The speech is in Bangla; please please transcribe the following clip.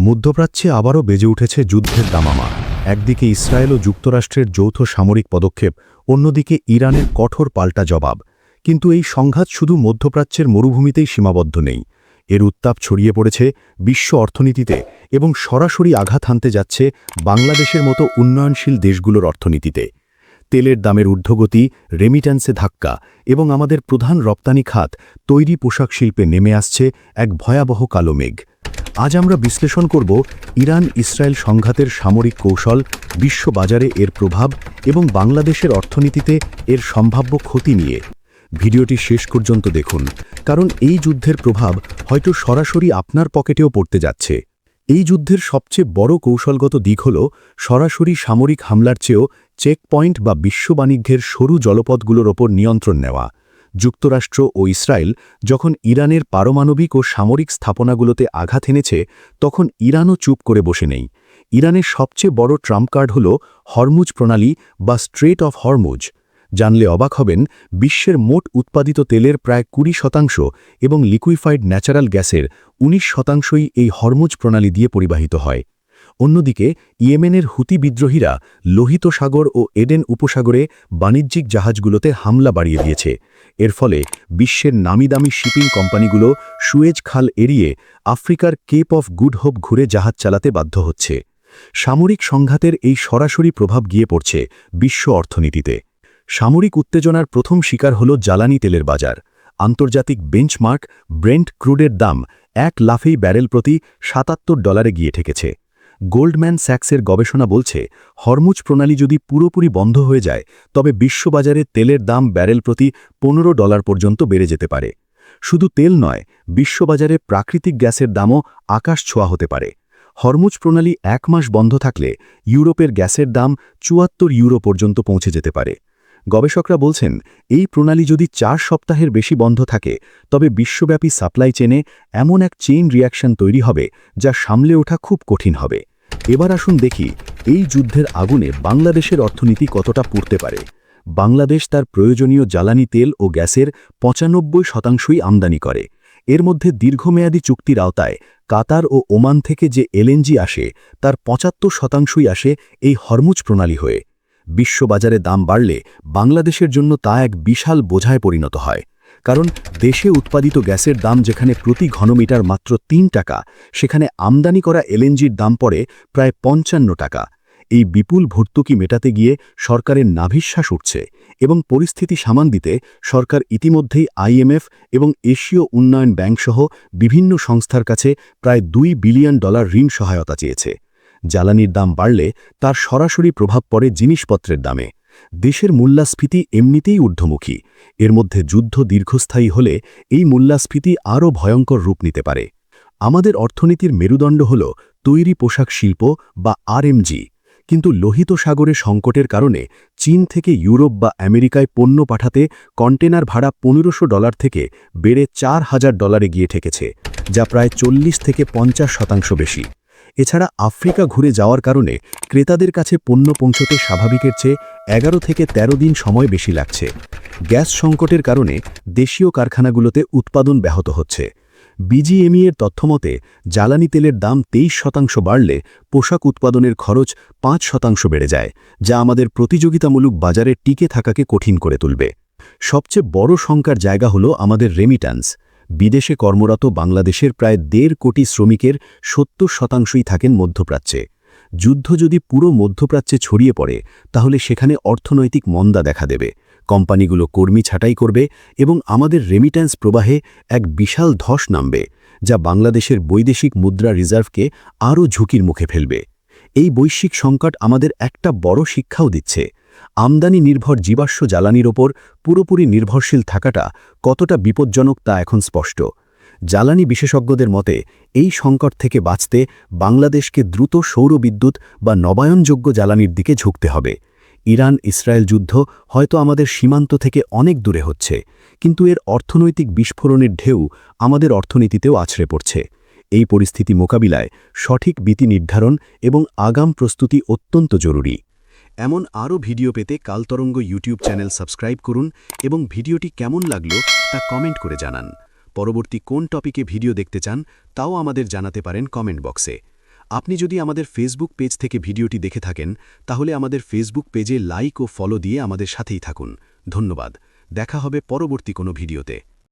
মধ্যপ্রাচ্যে আবারও বেজে উঠেছে যুদ্ধের দামামা। একদিকে ইসরায়েল ও যুক্তরাষ্ট্রের যৌথ সামরিক পদক্ষেপ, অন্যদিকে ইরানের কঠোর পাল্টা জবাব। কিন্তু এই সংঘাত শুধু মধ্যপ্রাচ্যের মরুভূমিতেই সীমাবদ্ধ নেই। এর উত্তাপ ছড়িয়ে পড়েছে বিশ্ব অর্থনীতিতে এবং সরাসরি আঘাত হানতে যাচ্ছে বাংলাদেশের মতো উন্নয়নশীল দেশগুলোর অর্থনীতিতে। তেলের দামের ঊর্ধ্বগতি, রেমিট্যান্সে ধাক্কা এবং আমাদের প্রধান রপ্তানি খাত তৈরি পোশাক শিল্পে নেমে আসছে এক ভয়াবহ কালো মেঘ। আজ আমরা বিশ্লেষণ করব ইরান ইসরায়েল সংঘাতের সামরিক কৌশল, বিশ্ববাজারে এর প্রভাব এবং বাংলাদেশের অর্থনীতিতে এর সম্ভাব্য ক্ষতি নিয়ে। ভিডিওটি শেষ পর্যন্ত দেখুন, কারণ এই যুদ্ধের প্রভাব হয়তো সরাসরি আপনার পকেটেও পড়তে যাচ্ছে। এই যুদ্ধের সবচেয়ে বড় কৌশলগত দিক হল সরাসরি সামরিক হামলার চেয়েও চেকপয়েন্ট বা বিশ্ব বাণিজ্যের সরু জলপথগুলোর ওপর নিয়ন্ত্রণ নেওয়া। যুক্তরাষ্ট্র ও ইসরায়েল যখন ইরানের পারমাণবিক ও সামরিক স্থাপনাগুলোতে আঘাত এনেছে, তখন ইরানও চুপ করে বসে নেই। ইরানের সবচেয়ে বড় ট্রাম্প কার্ড হল হরমুজ প্রণালী বা স্ট্রেট অফ হরমুজ। জানলে অবাক হবেন, বিশ্বের মোট উৎপাদিত তেলের প্রায় 20% এবং লিকুইফাইড ন্যাচারাল গ্যাসের 19%ই এই হরমুজ প্রণালী দিয়ে পরিবাহিত হয়। অন্যদিকে ইয়েমেনের হুতি বিদ্রোহীরা লোহিত সাগর ও এডেন উপসাগরে বাণিজ্যিক জাহাজগুলোতে হামলা বাড়িয়ে দিয়েছে। এর ফলে বিশ্বের নামিদামি শিপিং কোম্পানিগুলো সুয়েজ খাল এড়িয়ে আফ্রিকার কেপ অফ গুড হোপ ঘুরে জাহাজ চালাতে বাধ্য হচ্ছে। সামরিক সংঘাতের এই সরাসরি প্রভাব গিয়ে পড়ছে বিশ্ব অর্থনীতিতে। সামরিক উত্তেজনার প্রথম শিকার হল জ্বালানি তেলের বাজার। আন্তর্জাতিক বেঞ্চমার্ক ব্রেন্ট ক্রুডের দাম এক লাফেই ব্যারেল প্রতি $77 গিয়ে ঠেকেছে। গোল্ডম্যান স্যাক্সের গবেষণা বলছে, হরমুজ প্রণালী যদি পুরোপুরি বন্ধ হয়ে যায়, তবে বিশ্ববাজারে তেলের দাম ব্যারেল প্রতি $15 পর্যন্ত বেড়ে যেতে পারে। শুধু তেল নয়, বিশ্ববাজারে প্রাকৃতিক গ্যাসের দামও আকাশ ছোঁয়া হতে পারে। হরমুজ প্রণালী 1 মাস বন্ধ থাকলে ইউরোপের গ্যাসের দাম €74 পর্যন্ত পৌঁছে যেতে পারে। গবেষকরা বলছেন, এই প্রণালী যদি 4 সপ্তাহের বেশি বন্ধ থাকে, তবে বিশ্বব্যাপী সাপ্লাই চেনে এমন এক চেইন রিয়াকশন তৈরি হবে যা সামলে ওঠা খুব কঠিন হবে। এবার আসুন দেখি এই যুদ্ধের আগুনে বাংলাদেশের অর্থনীতি কতটা পুড়তে পারে। বাংলাদেশ তার প্রয়োজনীয় জ্বালানি তেল ও গ্যাসের 95%ই আমদানি করে। এর মধ্যে দীর্ঘমেয়াদী চুক্তির আওতায় কাতার ও ওমান থেকে যে এলএনজি আসে, তার 75%ই আসে এই হরমুজ প্রণালী হয়ে। বিশ্ববাজারে দাম বাড়লে বাংলাদেশের জন্য তা এক বিশাল বোঝায় পরিণত হয়। কারণ দেশে উৎপাদিত গ্যাসের দাম যেখানে প্রতি ঘনমিটার মাত্র $3, সেখানে আমদানি করা এলএনজির দাম পড়ে প্রায় $55। এই বিপুল ভর্তুকি মেটাতে গিয়ে সরকারের নাভিশ্বাস উঠছে এবং পরিস্থিতি সামাল দিতে সরকার ইতিমধ্যেই আইএমএফ এবং এশীয় উন্নয়ন ব্যাংকসহ বিভিন্ন সংস্থার কাছে প্রায় $2 বিলিয়ন ঋণ সহায়তা চেয়েছে। জ্বালানির দাম বাড়লে তার সরাসরি প্রভাব পড়ে জিনিসপত্রের দামে। দেশের মূল্যস্ফীতি এমনিতেই ঊর্ধ্বমুখী। এর মধ্যে যুদ্ধ দীর্ঘস্থায়ী হলে এই মূল্যস্ফীতি আরও ভয়ঙ্কর রূপ নিতে পারে। আমাদের অর্থনীতির মেরুদণ্ড হল তৈরি পোশাক শিল্প বা আরএমজি। কিন্তু লোহিত সাগরে সংকটের কারণে চীন থেকে ইউরোপ বা আমেরিকায় পণ্য পাঠাতে কন্টেনার ভাড়া $1500 থেকে বেড়ে $4000 গিয়ে ঠেকেছে, যা প্রায় 40 থেকে 50% বেশি। এছাড়া আফ্রিকা ঘুরে যাওয়ার কারণে ক্রেতাদের কাছে পণ্য পৌঁছতে স্বাভাবিকের চেয়ে 11 থেকে 13 দিন সময় বেশি লাগছে। গ্যাস সংকটের কারণে দেশীয় কারখানাগুলোতে উৎপাদন ব্যাহত হচ্ছে। বিজিএমইএর তথ্যমতে জ্বালানি তেলের দাম 23% বাড়লে পোশাক উৎপাদনের খরচ 5% বেড়ে যায়, যা আমাদের প্রতিযোগিতামূলক বাজারে টিকে থাকাকে কঠিন করে তুলবে। সবচেয়ে বড় শঙ্কার জায়গা হল আমাদের রেমিট্যান্স। বিদেশে কর্মরত বাংলাদেশের প্রায় 1.5 কোটি শ্রমিকের 70%ই থাকেন মধ্যপ্রাচ্যে। যুদ্ধ যদি পুরো মধ্যপ্রাচ্যে ছড়িয়ে পড়ে, তাহলে সেখানে অর্থনৈতিক মন্দা দেখা দেবে। কোম্পানিগুলো কর্মী ছাঁটাই করবে এবং আমাদের রেমিট্যান্স প্রবাহে এক বিশাল ধস নামবে, যা বাংলাদেশের বৈদেশিক মুদ্রা রিজার্ভকে আরও ঝুঁকির মুখে ফেলবে। এই বৈশ্বিক সংকট আমাদের একটা বড় শিক্ষাও দিচ্ছে। আমদানি নির্ভর জীবাশ্ম জ্বালানির ওপর পুরোপুরি নির্ভরশীল থাকাটা কতটা বিপজ্জনক তা এখন স্পষ্ট। জ্বালানি বিশেষজ্ঞদের মতে এই সংকট থেকে বাঁচতে বাংলাদেশকে দ্রুত সৌরবিদ্যুৎ বা নবায়নযোগ্য জ্বালানির দিকে ঝুঁকতে হবে। ইরান ইসরায়েল যুদ্ধ হয়তো আমাদের সীমান্ত থেকে অনেক দূরে হচ্ছে, কিন্তু এর অর্থনৈতিক বিস্ফোরণের ঢেউ আমাদের অর্থনীতিতেও আছড়ে পড়ছে। এই পরিস্থিতি মোকাবিলায় সঠিক নীতি নির্ধারণ এবং আগাম প্রস্তুতি অত্যন্ত জরুরি। এমন আরও ভিডিও পেতে কালতরঙ্গ ইউটিউব চ্যানেল সাবস্ক্রাইব করুন এবং ভিডিওটি কেমন লাগলো তা কমেন্ট করে জানান। পরবর্তী কোন টপিকে ভিডিও দেখতে চান তাও আমাদের জানাতে পারেন কমেন্ট বক্সে। আপনি যদি আমাদের ফেসবুক পেজ থেকে ভিডিওটি দেখে থাকেন তাহলে আমাদের ফেসবুক পেজে লাইক ও ফলো দিয়ে আমাদের সাথেই থাকুন। ধন্যবাদ। দেখা হবে পরবর্তী কোনো ভিডিওতে।